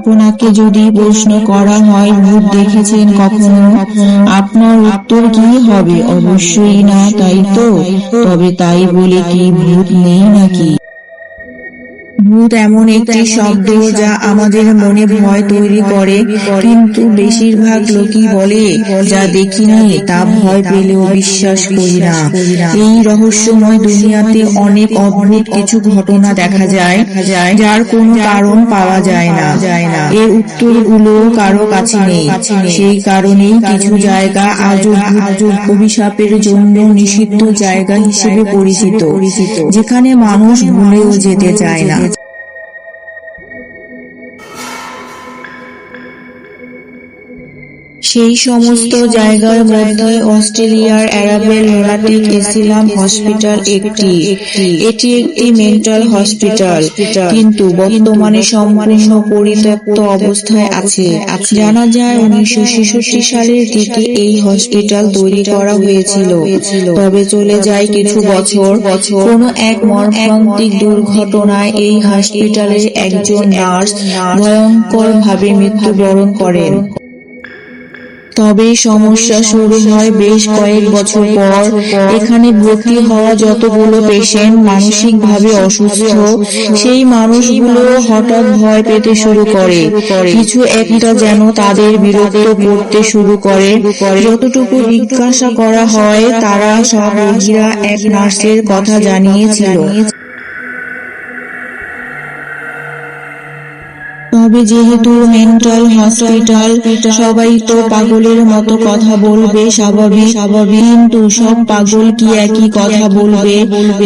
আপনাকে যদি প্রশ্ন করা হয় ভূত দেখেছেন কখনো, আপনার উত্তর কি হবে? অবশ্যই না, তাই তো? তবে তাই বলে কি ভূত নেই নাকি? ভূত এমন একটি শব্দ যা আমাদের মনে ভয় তৈরি করে, কিন্তু বেশিরভাগ লোকই বলে যা দেখিনি তা ভয় পেলেও বিশ্বাস করি না। এই রহস্যময় দুনিয়াতে অনেক অদ্ভুত কিছু ঘটনা দেখা যায় যার কোনো কারণ পাওয়া যায় না। এর উত্তরগুলো কারো কাছে নেই। সেই কারণেই কিছু জায়গা আজও অভিশাপের জন্য নিষিদ্ধ জায়গা হিসেবে পরিচিত, যেখানে মানুষ ভুলেও যেতে চায় না। সেই সমস্ত জায়গার মধ্যে অস্ট্রেলিয়ার অ্যারাবেল লোনাটিক এসিলাম হসপিটাল একটি। এটি একটি মেন্টাল হসপিটাল, কিন্তু বর্তমানে সম্পূর্ণ পরিত্যক্ত অবস্থায় আছে। জানা যায় 1966 সালের দিকে এই হসপিটাল তৈরি করা হয়েছিল, তবে চলে যায় কিছু বছর। কোনো এক মর্মান্তিক দুর্ঘটনায় এই হসপিটালের একজন নার্স ভয়ঙ্করভাবে মৃত্যুবরণ করেন। তবে সমস্যা শুরু হয় বেশ কয়েক বছর পর। এখানে ভর্তি হওয়া যতগুলো পেশেন্ট মানসিকভাবে অসুস্থ, সেই মানুষগুলো হঠাৎ ভয় পেতে শুরু করে। কিছু একটা যেন তাদের বিরক্ত করতে শুরু করে। যতটুকু জিজ্ঞাসা করা হয়, তারা সব রোগীরা এক নার্সের কথা জানিয়েছিল। তবে যেহেতু মেন্টাল হসপিটাল, সবাই তো পাগলের মতো কথা বলবে, স্বাভাবিক। কিন্তু সব পাগল কি একই কথা বলবে,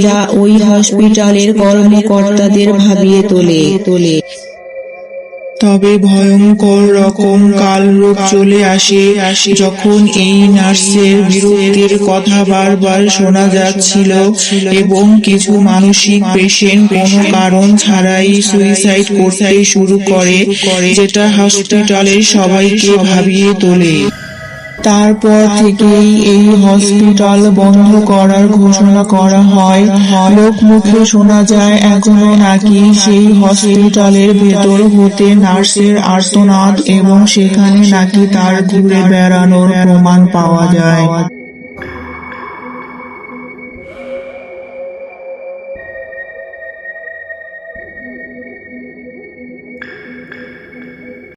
যা ওই হসপিটালের কর্মকর্তাদের ভাবিয়ে তোলে? তবে ভয়ঙ্কর রকম কালরূপ চলে আসে যখন এই নার্সের বিরক্তির কথা বারবার শোনা যাচ্ছিল, এবং কিছু মানসিক পেশেন্ট কোনো কারণ ছাড়াই সুইসাইড করতে শুরু করে, যেটা হসপিটালের সবাইকে ভাবিয়ে তোলে। তারপর থেকেই এই হসপিটাল বন্ধ করার ঘোষণা করা হয়। লোকমুখে শোনা যায় এখনো নাকি সেই হসপিটালের ভেতর হতে নার্সের আর্তনাদ, এবং সেখানে নাকি তার ঘুরে বেড়ানোর প্রমাণ পাওয়া যায়।